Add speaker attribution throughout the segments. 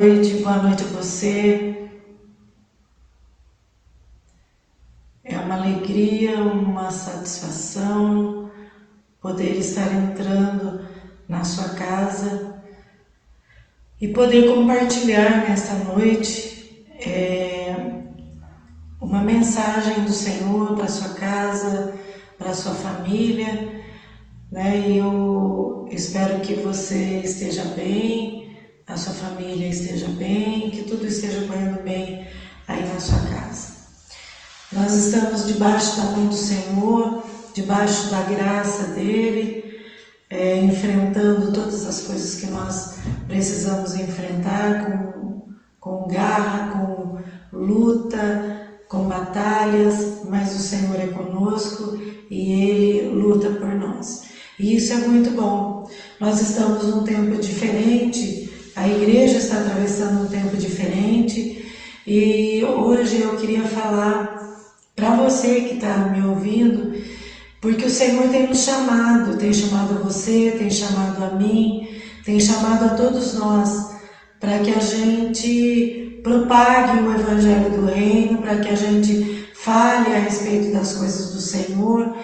Speaker 1: Boa noite a você. É uma alegria, uma satisfação poder estar entrando na sua casa e poder compartilhar nesta noite uma mensagem do Senhor para sua casa, para sua família, né? E eu espero que você esteja bem, a sua família esteja bem, que tudo esteja correndo bem aí na sua casa. Nós estamos debaixo da mão do Senhor, debaixo da graça dEle, enfrentando todas as coisas que nós precisamos enfrentar com garra, com luta, com batalhas, mas o Senhor é conosco e Ele luta por nós. E isso é muito bom. Nós estamos num tempo diferente, a igreja está atravessando um tempo diferente e hoje eu queria falar para você que está me ouvindo, porque o Senhor tem nos chamado, tem chamado a você, tem chamado a mim, tem chamado a todos nós para que a gente propague o Evangelho do Reino, para que a gente fale a respeito das coisas do Senhor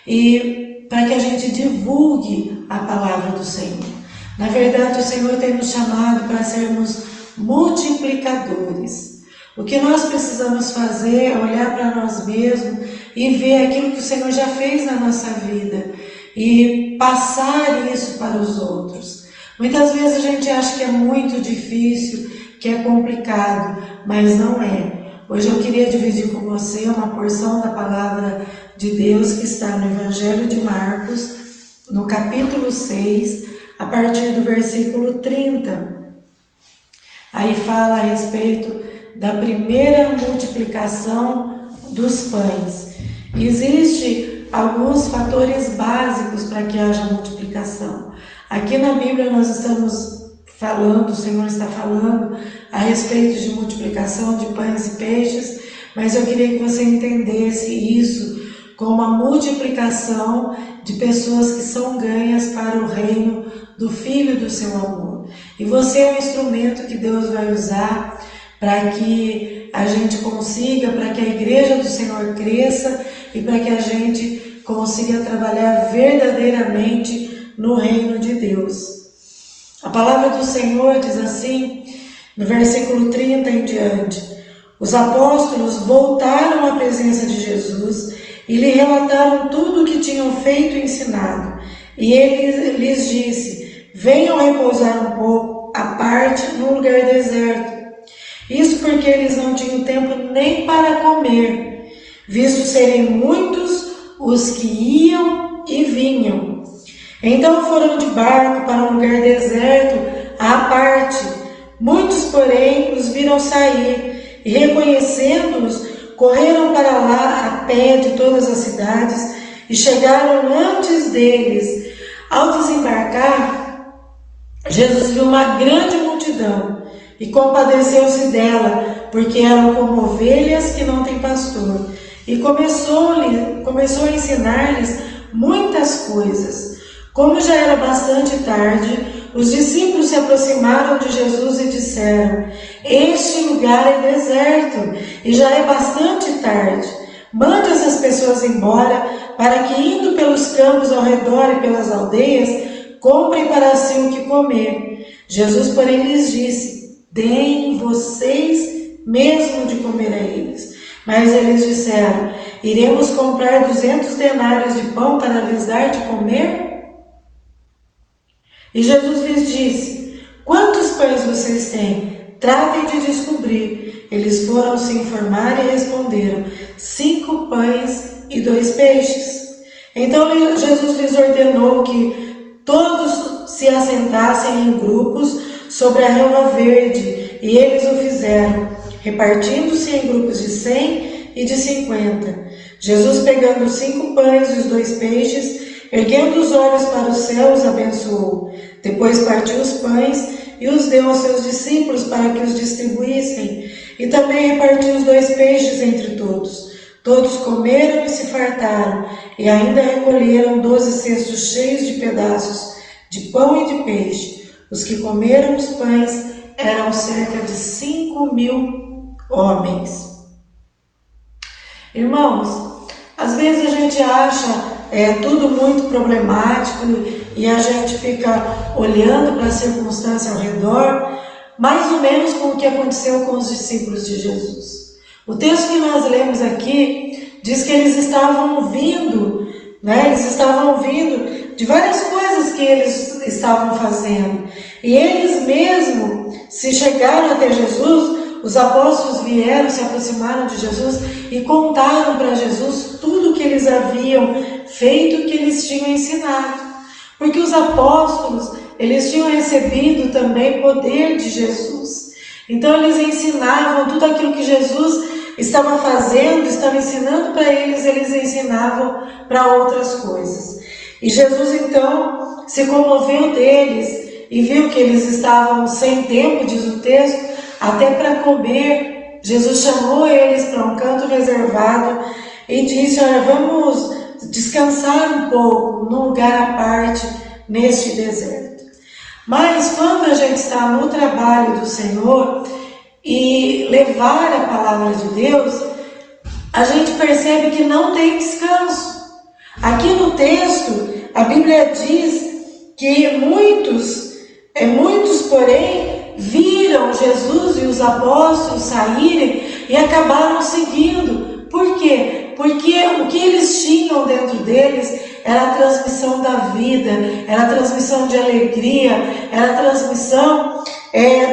Speaker 1: e para que a gente divulgue a palavra do Senhor. Na verdade, o Senhor tem nos chamado para sermos multiplicadores. O que nós precisamos fazer é olhar para nós mesmos e ver aquilo que o Senhor já fez na nossa vida e passar isso para os outros. Muitas vezes a gente acha que é muito difícil, que é complicado, mas não é. Hoje eu queria dividir com você uma porção da palavra de Deus que está no Evangelho de Marcos, no capítulo 6, a partir do versículo 30. Aí fala a respeito da primeira multiplicação dos pães. Existem alguns fatores básicos para que haja multiplicação. Aqui na Bíblia nós estamos falando, o Senhor está falando a respeito de multiplicação de pães e peixes, mas eu queria que você entendesse isso como a multiplicação de pessoas que são ganhas para o reino do Filho do seu amor. E você é um instrumento que Deus vai usar para que a gente consiga, para que a igreja do Senhor cresça e para que a gente consiga trabalhar verdadeiramente no reino de Deus. A palavra do Senhor diz assim, no versículo 30 em diante: os apóstolos voltaram à presença de Jesus e lhe relataram tudo o que tinham feito e ensinado. E ele lhes disse: venham repousar um pouco à parte num lugar deserto. Isso porque eles não tinham tempo nem para comer, visto serem muitos os que iam e vinham. Então foram de barco para um lugar deserto à parte. Muitos, porém, os viram sair e, reconhecendo-os, correram para lá a pé de todas as cidades e chegaram antes deles. Ao desembarcar, Jesus viu uma grande multidão e compadeceu-se dela, porque eram como ovelhas que não têm pastor, e começou a ensinar-lhes muitas coisas. Como já era bastante tarde, os discípulos se aproximaram de Jesus e disseram: este lugar é deserto e já é bastante tarde. Mande essas pessoas embora, para que, indo pelos campos ao redor e pelas aldeias, comprem para si o que comer. Jesus, porém, lhes disse: deem vocês mesmo de comer a eles. Mas eles disseram: iremos comprar 200 denários de pão para lhes dar de comer? E Jesus lhes disse: quantos pães vocês têm? Tratem de descobrir. Eles foram se informar e responderam: 5 pães e 2 peixes. Então Jesus lhes ordenou que todos se assentassem em grupos sobre a relva verde, e eles o fizeram, repartindo-se em grupos de 100 e de 50. Jesus, pegando os 5 pães e os 2 peixes, erguendo os olhos para os céus, abençoou. Depois partiu os pães e os deu aos seus discípulos para que os distribuíssem, e também repartiu os 2 peixes entre todos. Todos comeram e se fartaram, e ainda recolheram 12 cestos cheios de pedaços de pão e de peixe. Os que comeram os pães eram cerca de 5.000 homens. Irmãos, às vezes a gente acha tudo muito problemático e a gente fica olhando para a circunstância ao redor, mais ou menos como o que aconteceu com os discípulos de Jesus. O texto que nós lemos aqui diz que eles estavam vindo, eles estavam vindo de várias coisas que eles estavam fazendo. E eles mesmos, se chegaram até Jesus, os apóstolos vieram, se aproximaram de Jesus e contaram para Jesus tudo o que eles haviam feito, o que eles tinham ensinado. Porque os apóstolos, eles tinham recebido também poder de Jesus. Então eles ensinavam tudo aquilo que Jesus estava fazendo, estava ensinando para eles, eles ensinavam para outras coisas. E Jesus então se comoveu deles e viu que eles estavam sem tempo, diz o texto, até para comer. Jesus chamou eles para um canto reservado e disse: olha, vamos descansar um pouco num lugar à parte neste deserto. Mas quando a gente está no trabalho do Senhor e levar a palavra de Deus, a gente percebe que não tem descanso. Aqui no texto, a Bíblia diz que muitos, porém, viram Jesus e os apóstolos saírem e acabaram seguindo. Por quê? Porque o que eles tinham dentro deles era a transmissão da vida, era a transmissão de alegria, era a transmissão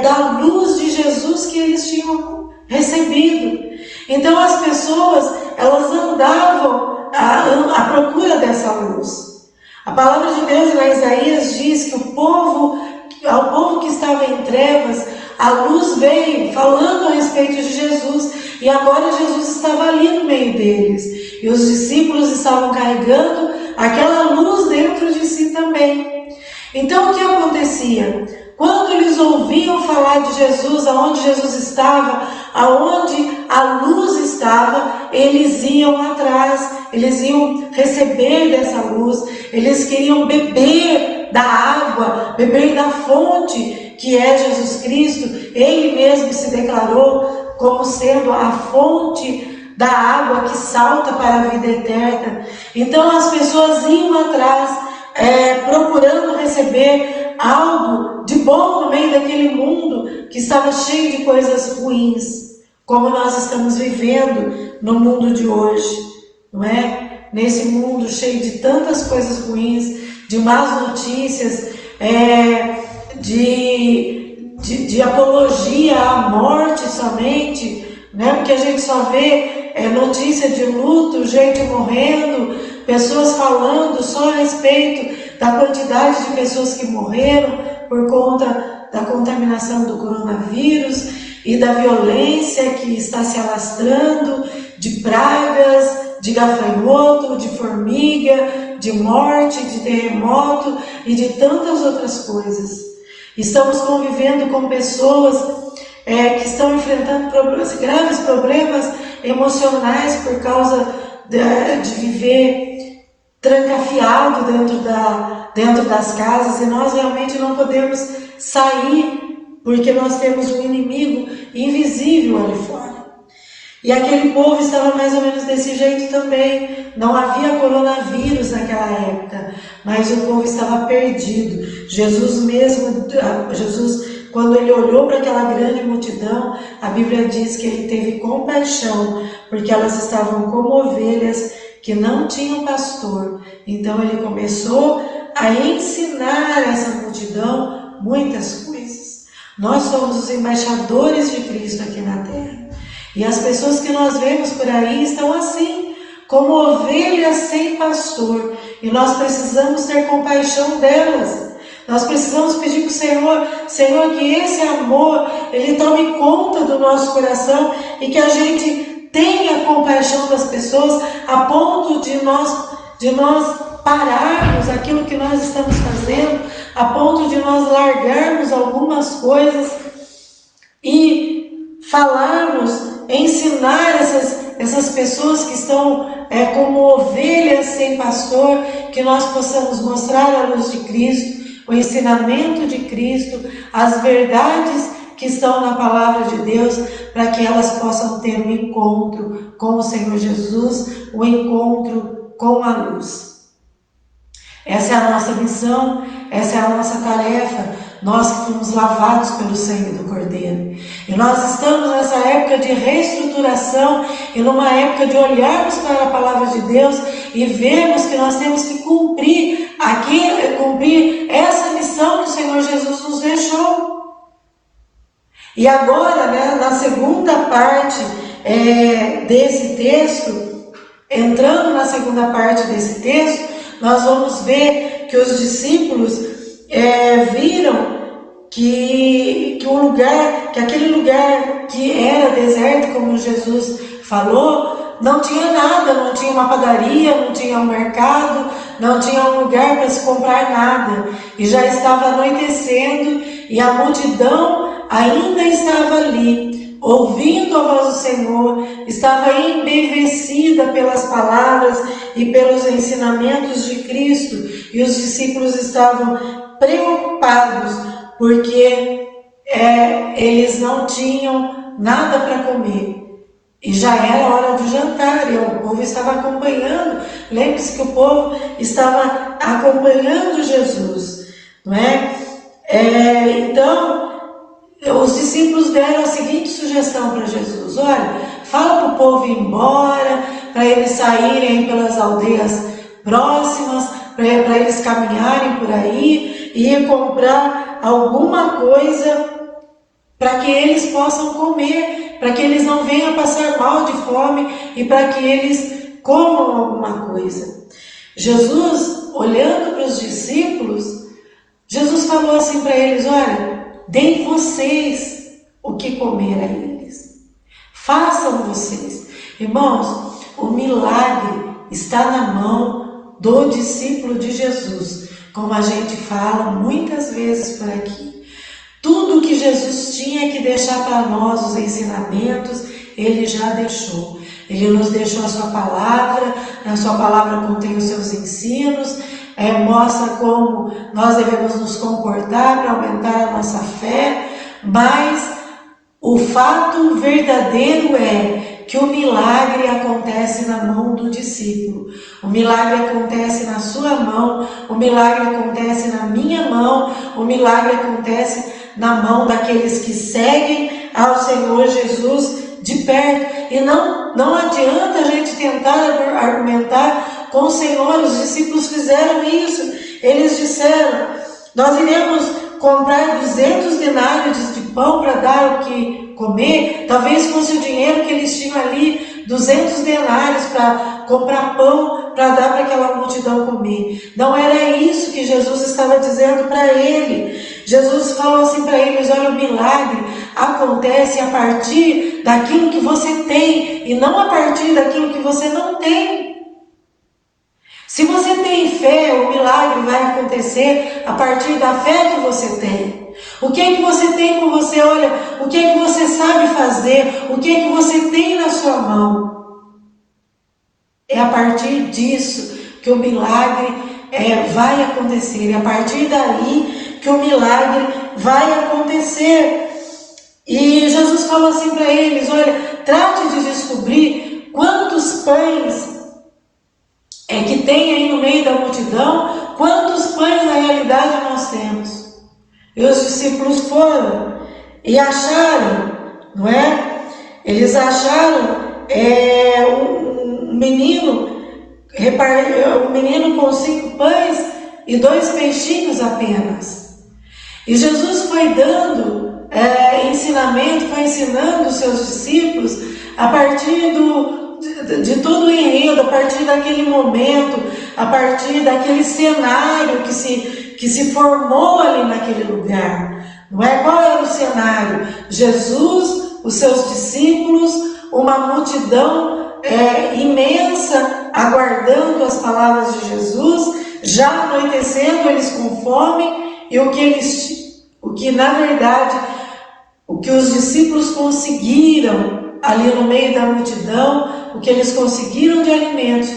Speaker 1: da luz de Jesus que eles tinham recebido. Então as pessoas, elas andavam à procura dessa luz. A palavra de Deus em Isaías diz que ao povo que estava em trevas, a luz veio falando a respeito de Jesus, e agora Jesus estava ali no meio deles, e os discípulos estavam carregando aquela luz dentro de si também. Então o que acontecia? Quando eles ouviam falar de Jesus, aonde Jesus estava, aonde a luz estava, eles iam atrás, eles iam receber dessa luz, eles queriam beber da água, beber da fonte que é Jesus Cristo. Ele mesmo se declarou como sendo a fonte da água que salta para a vida eterna. Então as pessoas iam atrás, procurando receber algo de bom no meio daquele mundo que estava cheio de coisas ruins, como nós estamos vivendo no mundo de hoje, não é? Nesse mundo cheio de tantas coisas ruins, de más notícias, de apologia à morte somente, né? Porque a gente só vê notícia de luto, gente morrendo, pessoas falando só a respeito da quantidade de pessoas que morreram por conta da contaminação do coronavírus e da violência que está se alastrando, de pragas, de gafanhoto, de formiga, de morte, de terremoto e de tantas outras coisas. Estamos convivendo com pessoas que estão enfrentando graves problemas emocionais por causa de viver trancafiado dentro das casas, e nós realmente não podemos sair porque nós temos um inimigo invisível ali fora. E aquele povo estava mais ou menos desse jeito também. Não havia coronavírus naquela época, mas o povo estava perdido. Jesus, quando ele olhou para aquela grande multidão, a Bíblia diz que ele teve compaixão, porque elas estavam como ovelhas que não tinham pastor. Então ele começou a ensinar essa multidão muitas coisas. Nós somos os embaixadores de Cristo aqui na terra. E as pessoas que nós vemos por aí estão assim, como ovelhas sem pastor. E nós precisamos ter compaixão delas. Nós precisamos pedir para o Senhor, que esse amor, ele tome conta do nosso coração e que a gente tenha compaixão das pessoas a ponto de nós pararmos aquilo que nós estamos fazendo, a ponto de nós largarmos algumas coisas e falarmos, ensinar essas pessoas que estão como ovelhas sem pastor, que nós possamos mostrar a luz de Cristo, o ensinamento de Cristo, as verdades que estão na palavra de Deus, para que elas possam ter um encontro com o Senhor Jesus, um encontro com a luz. Essa é a nossa missão, essa é a nossa tarefa, nós que fomos lavados pelo sangue do Cordeiro. E nós estamos nessa época de reestruturação e numa época de olharmos para a palavra de Deus e vermos que nós temos que cumprir essa missão que o Senhor Jesus nos deixou. E agora, na segunda parte desse texto, entrando na segunda parte desse texto, nós vamos ver que os discípulos viram que aquele lugar que era deserto, como Jesus falou, não tinha nada, não tinha uma padaria, não tinha um mercado, não tinha um lugar para se comprar nada. E já estava anoitecendo e a multidão ainda estava ali, ouvindo a voz do Senhor, estava embevecida pelas palavras e pelos ensinamentos de Cristo. E os discípulos estavam preocupados, porque eles não tinham nada para comer. E já era hora do jantar, e o povo estava acompanhando. Lembre-se que o povo estava acompanhando Jesus, não é? Então, os discípulos deram a seguinte sugestão para Jesus: olha, fala para o povo ir embora, para eles saírem pelas aldeias próximas, para eles caminharem por aí e ir comprar alguma coisa para que eles possam comer, para que eles não venham passar mal de fome e para que eles comam alguma coisa. Jesus, olhando para os discípulos, Jesus falou assim para eles: olha, deem vocês o que comer a eles. Façam vocês. Irmãos, o milagre está na mão do discípulo de Jesus, como a gente fala muitas vezes por aqui. Tudo que Jesus tinha que deixar para nós, os ensinamentos, Ele já deixou. Ele nos deixou a sua palavra, na sua palavra contém os seus ensinos, mostra como nós devemos nos comportar para aumentar a nossa fé, mas o fato verdadeiro é que o milagre acontece na mão do discípulo. O milagre acontece na sua mão, o milagre acontece na minha mão, o milagre acontece na mão daqueles que seguem ao Senhor Jesus de perto. E não adianta a gente tentar argumentar com o Senhor. Os discípulos fizeram isso. Eles disseram: nós iremos comprar 200 denários de pão para dar o que comer. Talvez fosse o dinheiro que eles tinham ali, 200 denários para comprar pão para dar para aquela multidão comer. Não era isso que Jesus estava dizendo para ele. Jesus falou assim para eles: olha, o milagre acontece a partir daquilo que você tem e não a partir daquilo que você não tem. Se você tem fé, o milagre vai acontecer a partir da fé que você tem. O que é que você tem com você? Olha, o que é que você sabe fazer? O que é que você tem na sua mão? É a partir disso que o milagre vai acontecer. É a partir daí que o milagre vai acontecer. E Jesus falou assim para eles: olha, trate de descobrir quantos pães que tem aí no meio da multidão, quantos pães na realidade nós temos. E os discípulos foram e acharam, não é? Eles acharam um menino com 5 pães e 2 peixinhos apenas. E Jesus foi dando ensinamento, foi ensinando os seus discípulos a partir de todo o enredo, a partir daquele momento, a partir daquele cenário que se formou ali naquele lugar. Não é? Qual era o cenário? Jesus, os seus discípulos, uma multidão imensa aguardando as palavras de Jesus, já anoitecendo, eles com fome, e o que os discípulos conseguiram ali no meio da multidão, o que eles conseguiram de alimentos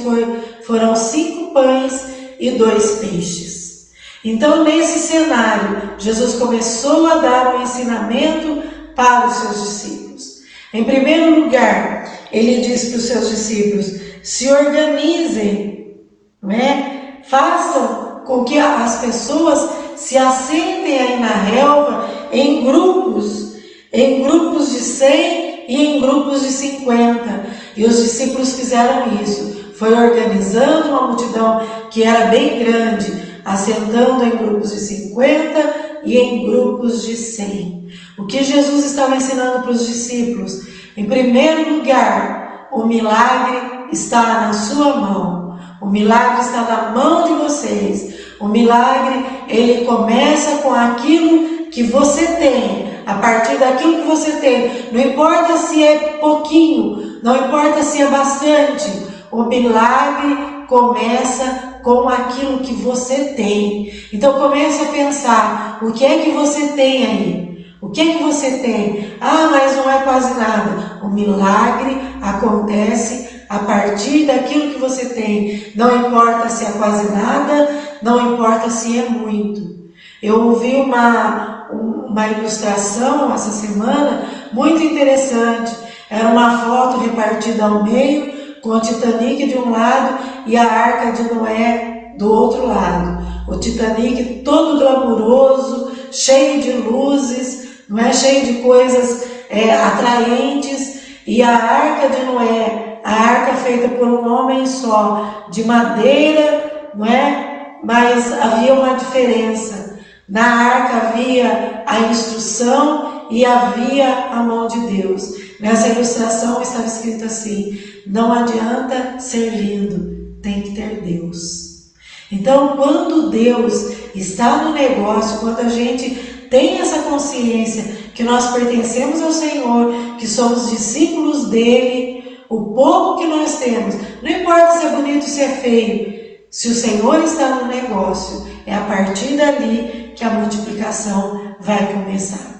Speaker 1: foram 5 pães e 2 peixes. Então, nesse cenário, Jesus começou a dar um ensinamento para os seus discípulos. Em primeiro lugar, ele diz para os seus discípulos: se organizem, né? Façam com que as pessoas se assentem aí na relva em grupos de 100 e em grupos de 50. E os discípulos fizeram isso. Foi organizando uma multidão que era bem grande, assentando em grupos de 50 e em grupos de 100. O que Jesus estava ensinando para os discípulos? Em primeiro lugar, o milagre está na sua mão. O milagre está na mão de vocês. O milagre, ele começa com aquilo que você tem. A partir daquilo que você tem. Não importa se é pouquinho, não importa se é bastante. O milagre começa com aquilo que você tem. Então comece a pensar, o que é que você tem aí? O que é que você tem? Ah, mas não é quase nada. O milagre acontece a partir daquilo que você tem. Não importa se é quase nada, não importa se é muito. Eu ouvi uma ilustração essa semana muito interessante. Era uma foto repartida ao meio, com o Titanic de um lado e a Arca de Noé do outro lado. O Titanic todo glamuroso, cheio de luzes, não é? Cheio de coisas atraentes, e a Arca de Noé, a arca feita por um homem só, de madeira, não é? Mas havia uma diferença. Na arca havia a instrução e havia a mão de Deus. Nessa ilustração estava escrito assim: não adianta ser lindo, tem que ter Deus. Então, quando Deus está no negócio, quando a gente tem essa consciência que nós pertencemos ao Senhor, que somos discípulos dele, o pouco que nós temos, não importa se é bonito ou se é feio, se o Senhor está no negócio, é a partir dali que a multiplicação vai começar.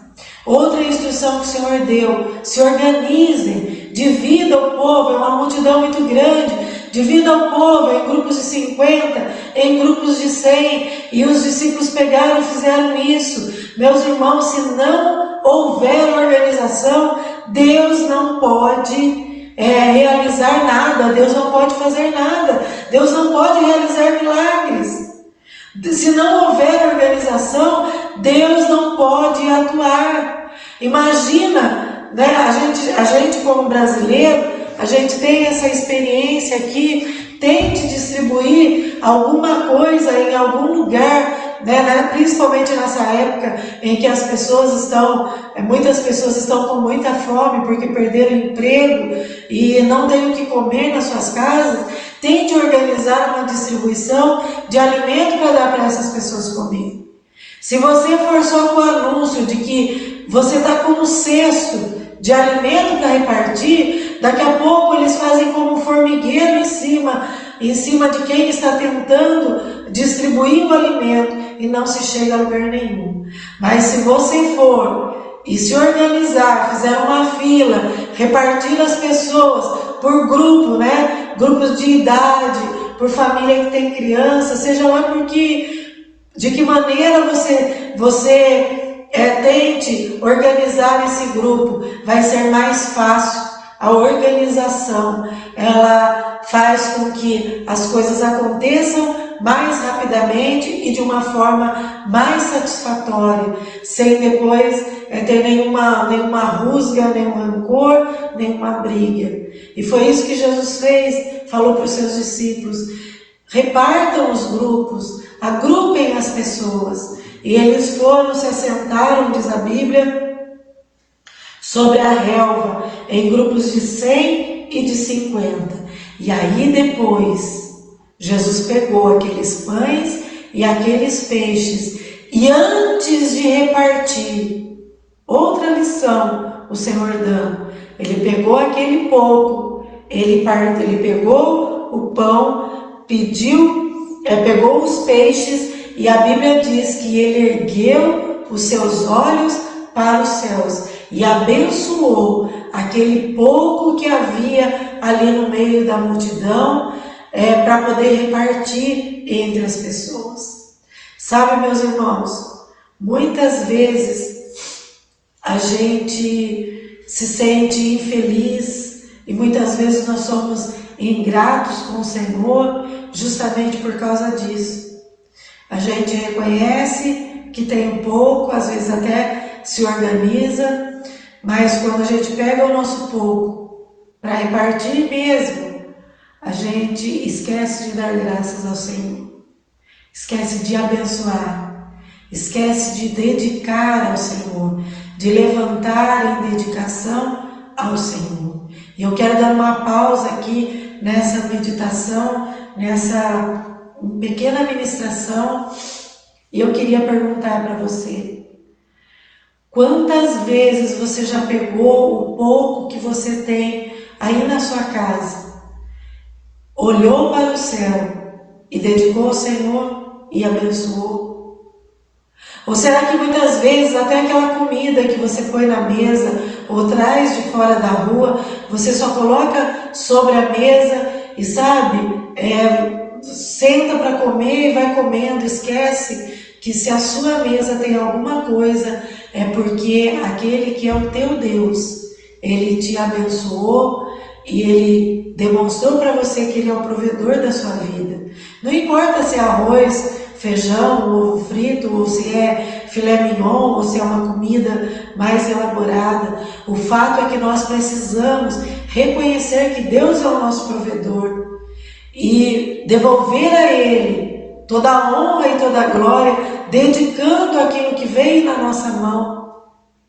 Speaker 1: Outra instrução que o Senhor deu: se organizem, divida o povo, é uma multidão muito grande, divida o povo em grupos de 50, em grupos de 100, e os discípulos pegaram e fizeram isso. Meus irmãos, se não houver organização, Deus não pode realizar nada, Deus não pode fazer nada, Deus não pode realizar milagres. Se não houver organização, Deus não pode atuar. Imagina, né? A gente como brasileiro, a gente tem essa experiência aqui. Tente distribuir alguma coisa em algum lugar, né? Principalmente nessa época em que muitas pessoas estão com muita fome porque perderam emprego e não têm o que comer nas suas casas. Tente organizar uma distribuição de alimento para dar para essas pessoas comer. Se você for só com o anúncio de que você está com um cesto de alimento para repartir, daqui a pouco eles fazem como um formigueiro em cima de quem está tentando distribuir o alimento e não se chega a lugar nenhum. Mas se você for e se organizar, fizer uma fila, repartir as pessoas por grupo, né? Grupos de idade, por família que tem criança, seja lá de que maneira você tente organizar esse grupo, vai ser mais fácil. A organização, ela faz com que as coisas aconteçam mais rapidamente e de uma forma mais satisfatória, sem depois ter nenhuma rusga, nenhum rancor, nenhuma briga. E foi isso que Jesus fez, falou para os seus discípulos: repartam os grupos, agrupem as pessoas. E eles foram, se assentaram, diz a Bíblia, sobre a relva, em grupos de 100 e de 50. E aí depois, Jesus pegou aqueles pães e aqueles peixes, e antes de repartir, outra lição o Senhor dando, ele pegou aquele pouco, ele pegou o pão, pegou os peixes, e a Bíblia diz que ele ergueu os seus olhos para os céus e abençoou aquele pouco que havia ali no meio da multidão, para poder repartir entre as pessoas. Sabe, meus irmãos, muitas vezes a gente se sente infeliz e muitas vezes nós somos ingratos com o Senhor justamente por causa disso. A gente reconhece que tem um pouco, às vezes até se organiza, mas quando a gente pega o nosso pouco para repartir mesmo, a gente esquece de dar graças ao Senhor, esquece de abençoar, esquece de dedicar ao Senhor, de levantar em dedicação ao Senhor. E eu quero dar uma pausa aqui nessa meditação, nessa pequena ministração, e eu queria perguntar para você: quantas vezes você já pegou o pouco que você tem aí na sua casa, olhou para o céu e dedicou ao Senhor e abençoou? Ou será que muitas vezes até aquela comida que você põe na mesa ou traz de fora da rua, você só coloca sobre a mesa e senta para comer e vai comendo, esquece que se a sua mesa tem alguma coisa, é porque aquele que é o teu Deus, Ele te abençoou e Ele demonstrou para você que Ele é o provedor da sua vida. Não importa se é arroz, feijão, ovo frito, ou se é filé mignon, ou se é uma comida mais elaborada. O fato é que nós precisamos reconhecer que Deus é o nosso provedor e devolver a Ele toda a honra e toda a glória, dedicando aquilo que veio na nossa mão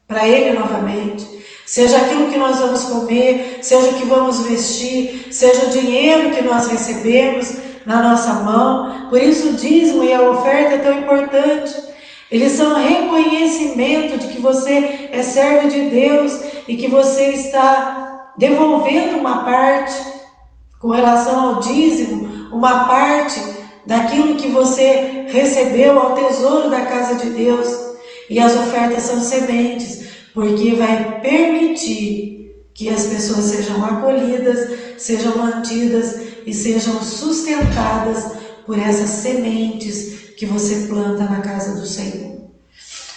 Speaker 1: para Ele novamente. Seja aquilo que nós vamos comer, seja o que vamos vestir, seja o dinheiro que nós recebemos na nossa mão. Por isso o dízimo e a oferta é tão importante. Eles são reconhecimento de que você é servo de Deus e que você está devolvendo uma parte com relação ao dízimo, uma parte daquilo que você recebeu ao tesouro da casa de Deus. E as ofertas são sementes, porque vai permitir que as pessoas sejam acolhidas, sejam mantidas e sejam sustentadas por essas sementes que você planta na casa do Senhor.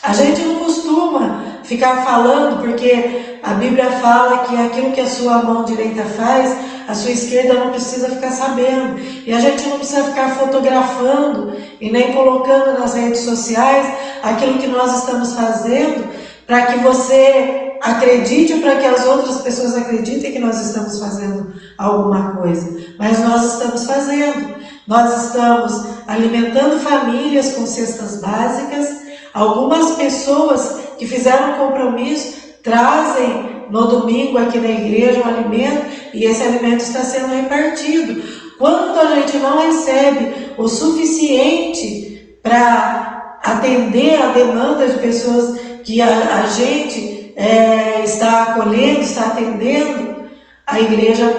Speaker 1: A gente não costuma ficar falando, porque a Bíblia fala que aquilo que a sua mão direita faz, a sua esquerda não precisa ficar sabendo. E a gente não precisa ficar fotografando e nem colocando nas redes sociais aquilo que nós estamos fazendo, para que você acredite ou para que as outras pessoas acreditem que nós estamos fazendo alguma coisa. Mas nós estamos fazendo. Nós estamos alimentando famílias com cestas básicas. Algumas pessoas que fizeram compromisso trazem no domingo aqui na igreja um alimento e esse alimento está sendo repartido. Quando a gente não recebe o suficiente para atender a demanda de pessoas que a gente está acolhendo, está atendendo, a igreja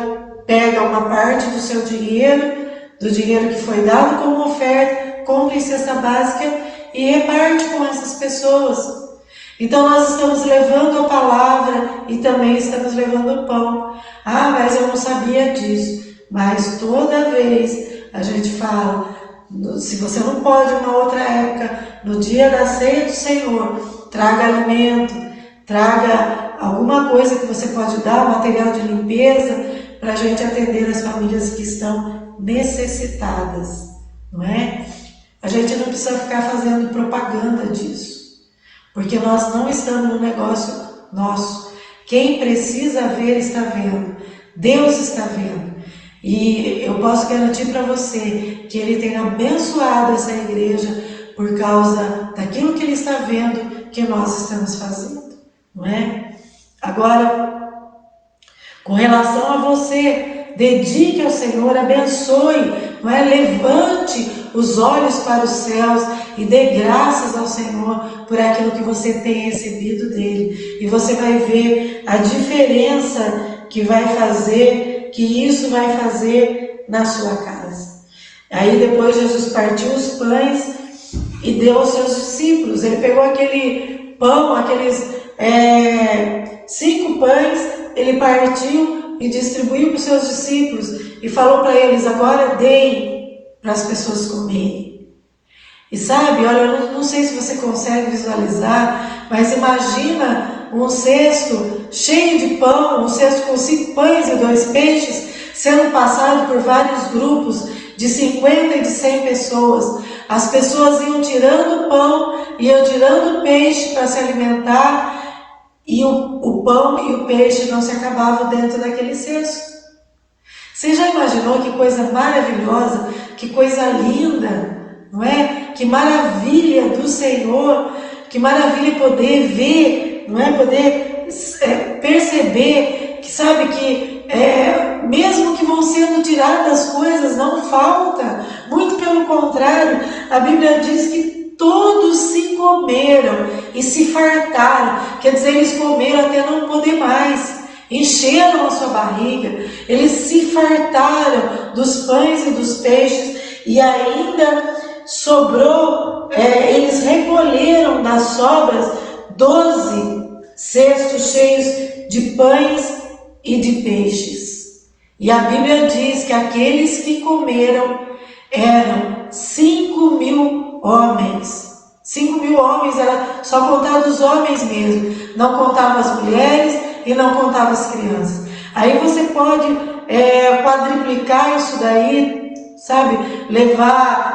Speaker 1: pega uma parte do seu dinheiro, do dinheiro que foi dado como oferta, compra em cesta básica e reparte com essas pessoas. Então nós estamos levando a palavra e também estamos levando o pão. Ah, mas eu não sabia disso. Mas toda vez a gente fala, se você não pode uma outra época, no dia da ceia do Senhor, traga alimento, traga alguma coisa que você pode dar, material de limpeza, para a gente atender as famílias que estão necessitadas, não é? A gente não precisa ficar fazendo propaganda disso, porque nós não estamos no negócio nosso. Quem precisa ver está vendo, Deus está vendo. E eu posso garantir para você que Ele tem abençoado essa igreja por causa daquilo que Ele está vendo que nós estamos fazendo, não é? Agora, com relação a você, dedique ao Senhor, abençoe, não é? Levante os olhos para os céus e dê graças ao Senhor por aquilo que você tem recebido dele. E você vai ver a diferença que vai fazer, que isso vai fazer na sua casa. Aí depois Jesus partiu os pães e deu aos seus discípulos. Ele pegou aquele pão, aqueles 5 pães, ele partiu e distribuiu para os seus discípulos e falou para eles: agora deem para as pessoas comerem. E sabe, olha, eu não sei se você consegue visualizar, mas imagina um cesto cheio de pão, um cesto com 5 pães e 2 peixes, sendo passado por vários grupos de 50 e de 100 pessoas. As pessoas iam tirando pão, iam tirando peixe para se alimentar, e o pão e o peixe não se acabavam dentro daquele cesto. Você já imaginou que coisa maravilhosa, que coisa linda, não é? Que maravilha do Senhor, que maravilha poder ver, não é? Poder perceber, que sabe que mesmo que vão sendo tiradas coisas, não falta. Muito pelo contrário, a Bíblia diz que todos se comeram e se fartaram. Quer dizer, eles comeram até não poder mais. Encheram a sua barriga, eles se fartaram dos pães e dos peixes, e ainda sobrou, eles recolheram das sobras 12 cestos cheios de pães e de peixes. E a Bíblia diz que aqueles que comeram eram 5.000 homens. 5.000 homens, era só contar dos homens mesmo, não contava as mulheres e não contava as crianças. Aí você pode quadriplicar isso daí, sabe?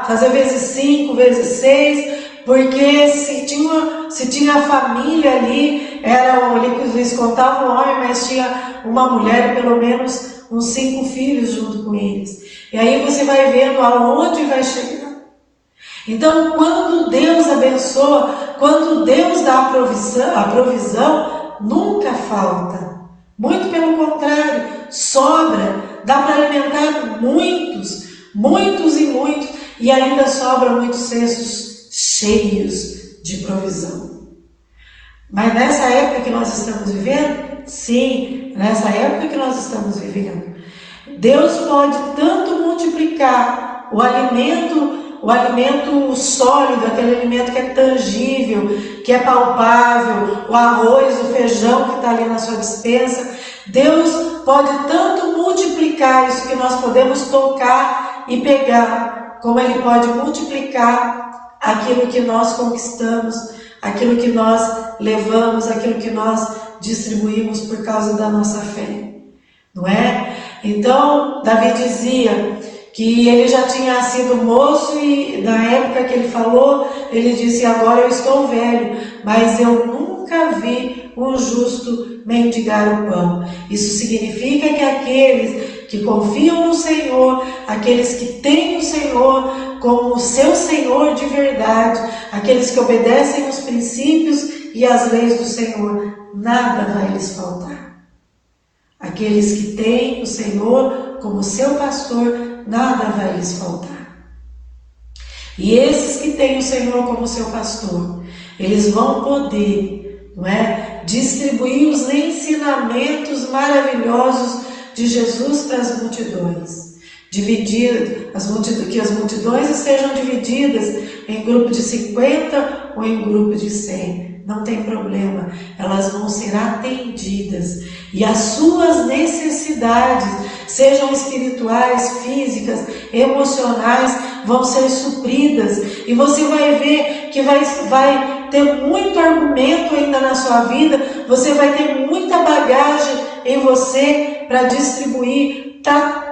Speaker 1: Fazer vezes 5, vezes 6, porque se tinha família ali, eles contavam o homem, mas tinha uma mulher e pelo menos uns 5 filhos junto com eles. E aí você vai vendo aonde vai chegar. Então, quando Deus abençoa, quando Deus dá a provisão, nunca falta. Muito pelo contrário, sobra. Dá para alimentar muitos, muitos e muitos, e ainda sobra muitos cestos cheios de provisão. Mas nessa época que nós estamos vivendo, sim, nessa época que nós estamos vivendo, Deus pode tanto multiplicar o alimento sólido, aquele alimento que é tangível, que é palpável, o arroz, o feijão que está ali na sua despensa. Deus pode tanto multiplicar isso que nós podemos tocar e pegar, como Ele pode multiplicar aquilo que nós conquistamos, aquilo que nós levamos, aquilo que nós distribuímos por causa da nossa fé, não é? Então, Davi dizia que ele já tinha sido moço e na época que ele falou, ele disse: agora eu estou velho, mas eu nunca vi um justo mendigar o pão. Isso significa que aqueles que confiam no Senhor, aqueles que têm o Senhor como o seu Senhor de verdade, aqueles que obedecem os princípios e as leis do Senhor, nada vai lhes faltar. Aqueles que têm o Senhor como seu pastor, nada vai lhes faltar. E esses que têm o Senhor como seu pastor, eles vão poder, não é, distribuir os ensinamentos maravilhosos de Jesus para as multidões. Que as multidões estejam divididas em grupo de 50 ou em grupo de 100. Não tem problema, elas vão ser atendidas e as suas necessidades, sejam espirituais, físicas, emocionais, vão ser supridas, e você vai ver que vai ter muito argumento ainda na sua vida, você vai ter muita bagagem em você para distribuir para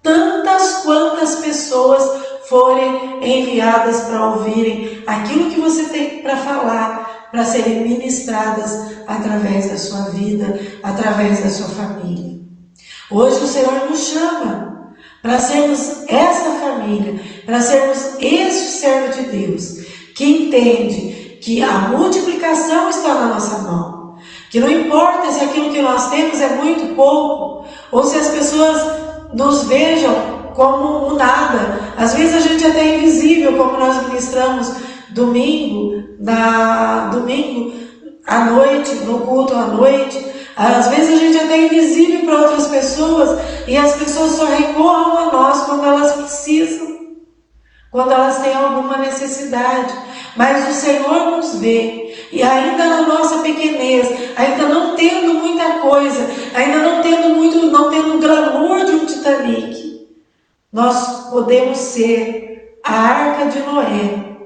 Speaker 1: tantas quantas pessoas forem enviadas para ouvirem aquilo que você tem para falar, para serem ministradas através da sua vida, através da sua família. Hoje o Senhor nos chama para sermos essa família, para sermos esse servo de Deus, que entende que a multiplicação está na nossa mão, que não importa se aquilo que nós temos é muito pouco, ou se as pessoas nos vejam como um nada. Às vezes a gente até é invisível, como nós ministramos domingo à noite, no culto à noite. Às vezes a gente até é invisível para outras pessoas e as pessoas só recorram a nós quando elas precisam, quando elas têm alguma necessidade. Mas o Senhor nos vê, e ainda na nossa pequenez, ainda não tendo muita coisa, ainda não tendo o glamour de um Titanic, nós podemos ser a Arca de Noé,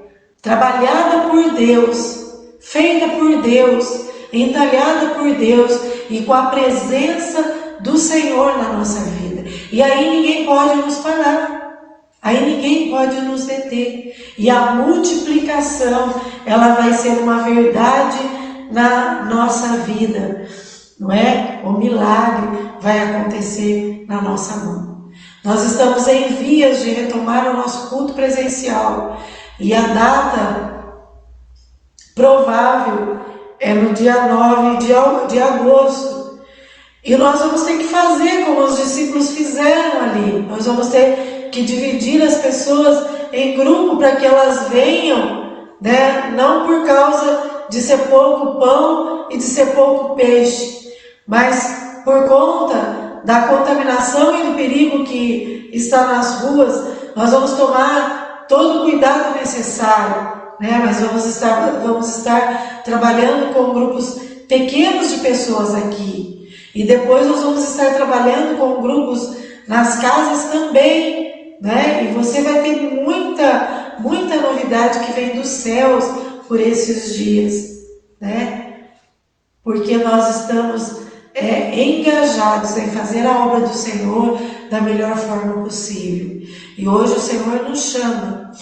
Speaker 1: trabalhada por Deus, feita por Deus, entalhada por Deus e com a presença do Senhor na nossa vida. E aí ninguém pode nos parar, aí ninguém pode nos deter. E a multiplicação, ela vai ser uma verdade na nossa vida, não é? O milagre vai acontecer na nossa mão. Nós estamos em vias de retomar o nosso culto presencial e a data provável é no dia 9 de agosto. E nós vamos ter que fazer como os discípulos fizeram ali. Nós vamos ter que dividir as pessoas em grupo para que elas venham, né? Não por causa de ser pouco pão e de ser pouco peixe, mas por conta da contaminação e do perigo que está nas ruas. Nós vamos tomar todo o cuidado necessário, né? Mas vamos estar trabalhando com grupos pequenos de pessoas aqui. E depois nós vamos estar trabalhando com grupos nas casas também, né? E você vai ter muita novidade que vem dos céus por esses dias, né? Porque nós estamos engajados em fazer a obra do Senhor da melhor forma possível. E hoje o Senhor nos chama,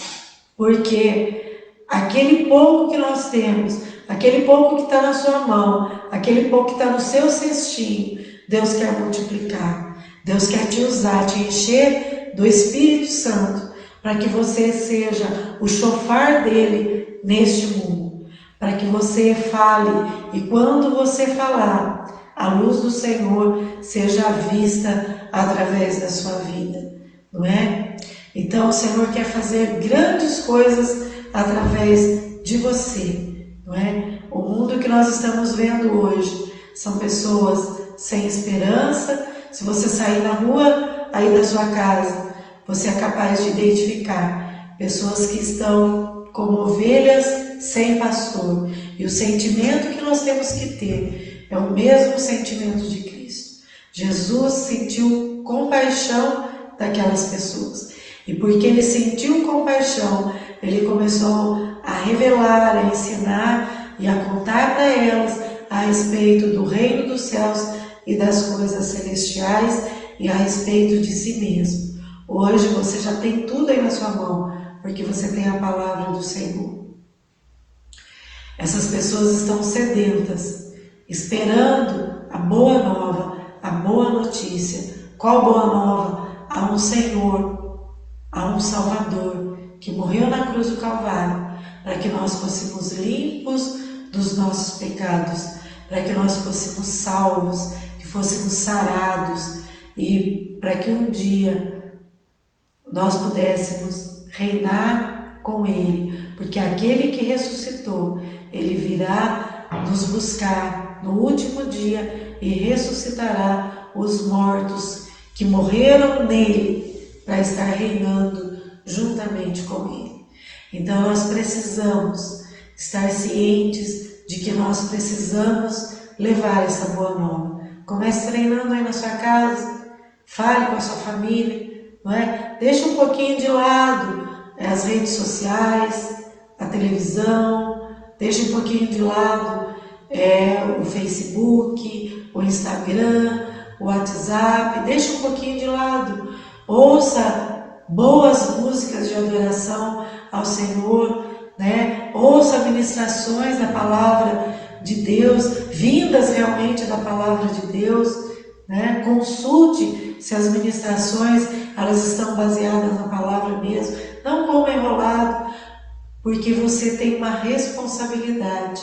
Speaker 1: porque aquele pouco que nós temos, aquele pouco que está na sua mão, aquele pouco que está no seu cestinho, Deus quer multiplicar. Deus quer te usar, te encher do Espírito Santo, para que você seja o chofar dele neste mundo. Para que você fale, e quando você falar, a luz do Senhor seja vista através da sua vida, não é? Então o Senhor quer fazer grandes coisas através de você, não é? O mundo que nós estamos vendo hoje são pessoas sem esperança. Se você sair na rua aí da sua casa, você é capaz de identificar pessoas que estão como ovelhas sem pastor. E o sentimento que nós temos que ter é o mesmo sentimento de Cristo. Jesus sentiu compaixão daquelas pessoas. E porque ele sentiu compaixão, ele começou a revelar, a ensinar e a contar para elas a respeito do reino dos céus e das coisas celestiais e a respeito de si mesmo. Hoje você já tem tudo aí na sua mão, porque você tem a palavra do Senhor. Essas pessoas estão sedentas, esperando a boa nova, a boa notícia. Qual boa nova? Há um Senhor, há um Salvador que morreu na cruz do Calvário para que nós fôssemos limpos dos nossos pecados, para que nós fôssemos salvos, que fôssemos sarados e para que um dia nós pudéssemos reinar com Ele, porque aquele que ressuscitou, Ele virá nos buscar no último dia e ressuscitará os mortos que morreram nele para estar reinando juntamente com Ele. Então nós precisamos estar cientes de que nós precisamos levar essa boa nova. Comece treinando aí na sua casa, fale com a sua família, não é? Deixa um pouquinho de lado as redes sociais, a televisão, deixa um pouquinho de lado o Facebook, o Instagram, o WhatsApp, deixa um pouquinho de lado. Ouça boas músicas de adoração ao Senhor, né? Ouça ministrações da palavra de Deus, vindas realmente da palavra de Deus, né? Consulte se as ministrações elas estão baseadas na palavra mesmo, não como enrolado, porque você tem uma responsabilidade.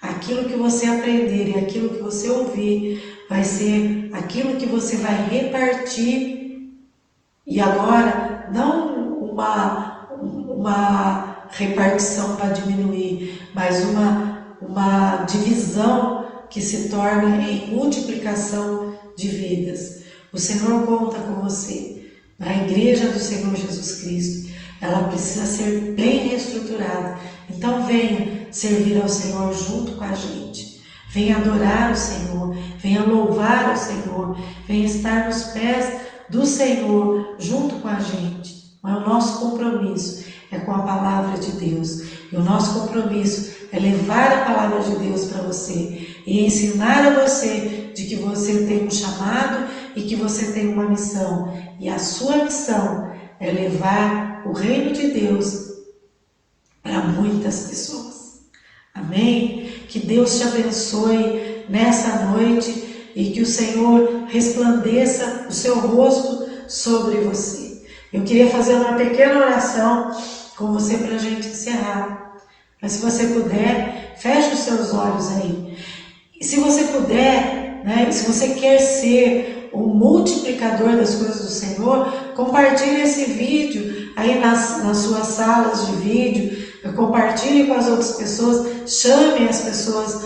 Speaker 1: Aquilo que você aprender e aquilo que você ouvir vai ser aquilo que você vai repartir. E agora, não uma repartição para diminuir, mas uma divisão que se torna em multiplicação de vidas. O Senhor conta com você. A igreja do Senhor Jesus Cristo, ela precisa ser bem reestruturada. Então venha servir ao Senhor junto com a gente. Venha adorar o Senhor, venha louvar o Senhor, venha estar nos pés do Senhor junto com a gente. Mas o nosso compromisso é com a palavra de Deus. E o nosso compromisso é levar a palavra de Deus para você e ensinar a você de que você tem um chamado e que você tem uma missão. E a sua missão é levar o reino de Deus para muitas pessoas. Amém? Que Deus te abençoe nessa noite e que o Senhor resplandeça o seu rosto sobre você. Eu queria fazer uma pequena oração com você para a gente encerrar. Mas se você puder, feche os seus olhos aí. E se você puder, né, se você quer ser o multiplicador das coisas do Senhor, compartilhe esse vídeo aí nas suas salas de vídeo, compartilhe com as outras pessoas, chame as pessoas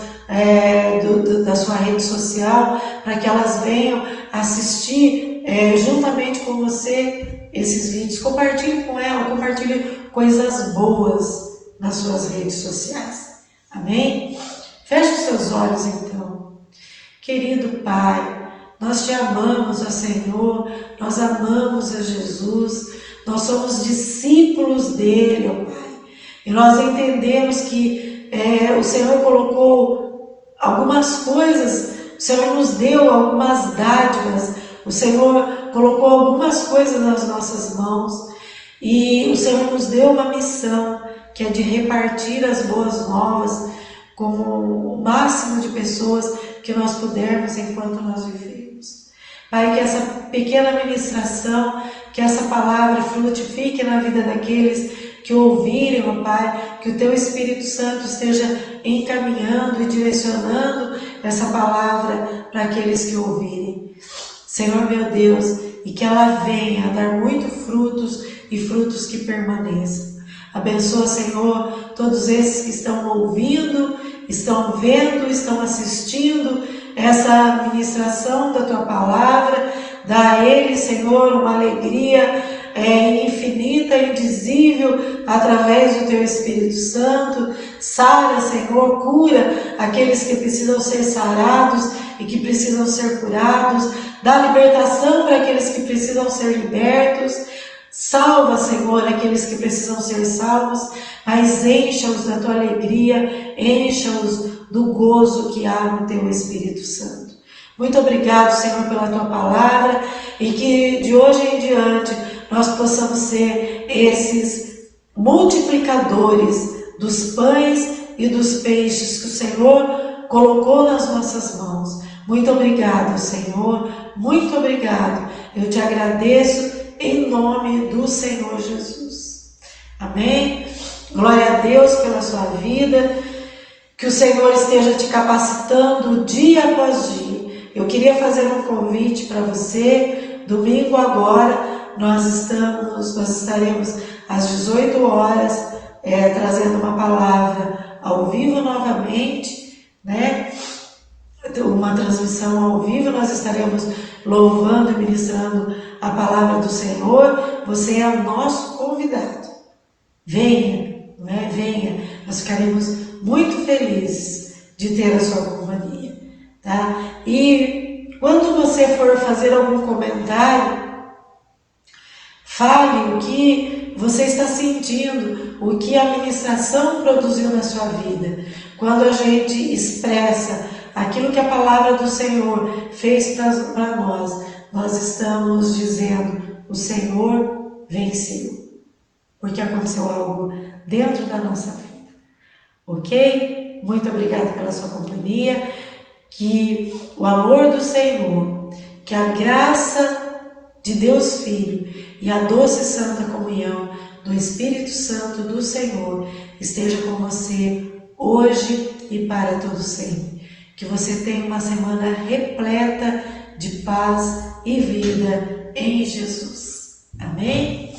Speaker 1: da sua rede social para que elas venham assistir juntamente com você esses vídeos. Compartilhe com ela, compartilhe coisas boas nas suas redes sociais. Amém? Feche os seus olhos então. Querido Pai, nós te amamos, ó Senhor, nós amamos a Jesus, nós somos discípulos dele, ó Pai. E nós entendemos que o Senhor colocou algumas coisas, o Senhor nos deu algumas dádivas, o Senhor colocou algumas coisas nas nossas mãos e o Senhor nos deu uma missão, que é de repartir as boas novas com o máximo de pessoas que nós pudermos enquanto nós vivemos. Pai, que essa pequena ministração, que essa palavra frutifique na vida daqueles que ouvirem, ó Pai, que o Teu Espírito Santo esteja encaminhando e direcionando essa palavra para aqueles que ouvirem. Senhor meu Deus, e que ela venha a dar muitos frutos e frutos que permaneçam. Abençoa, Senhor, todos esses que estão ouvindo, estão vendo, estão assistindo essa ministração da Tua palavra. Dá a eles, Senhor, uma alegria infinita, indizível, através do Teu Espírito Santo. Sara, Senhor, cura aqueles que precisam ser sarados e que precisam ser curados. Dá libertação para aqueles que precisam ser libertos. Salva, Senhor, aqueles que precisam ser salvos, mas encha-os da Tua alegria, encha-os do gozo que há no Teu Espírito Santo. Muito obrigado, Senhor, pela Tua palavra e que de hoje em diante nós possamos ser esses multiplicadores dos pães e dos peixes que o Senhor colocou nas nossas mãos. Muito obrigado, Senhor, muito obrigado. Eu te agradeço em nome do Senhor Jesus. Amém? Glória a Deus pela sua vida. Que o Senhor esteja te capacitando dia após dia. Eu queria fazer um convite para você. Domingo agora nós estaremos às 18 horas trazendo uma palavra ao vivo novamente, né? Uma transmissão ao vivo, nós estaremos louvando e ministrando a palavra do Senhor. Você é o nosso convidado. Venha, né? Venha. Nós ficaremos muito felizes de ter a sua companhia, tá? E quando você for fazer algum comentário, fale o que você está sentindo, o que a ministração produziu na sua vida. Quando a gente expressa aquilo que a palavra do Senhor fez para nós, nós estamos dizendo: o Senhor venceu, porque aconteceu algo dentro da nossa vida. Ok? Muito obrigada pela sua companhia. Que o amor do Senhor, que a graça de Deus Filho e a doce e santa comunhão do Espírito Santo do Senhor esteja com você hoje e para todo sempre. Que você tenha uma semana repleta de paz e vida em Jesus. Amém?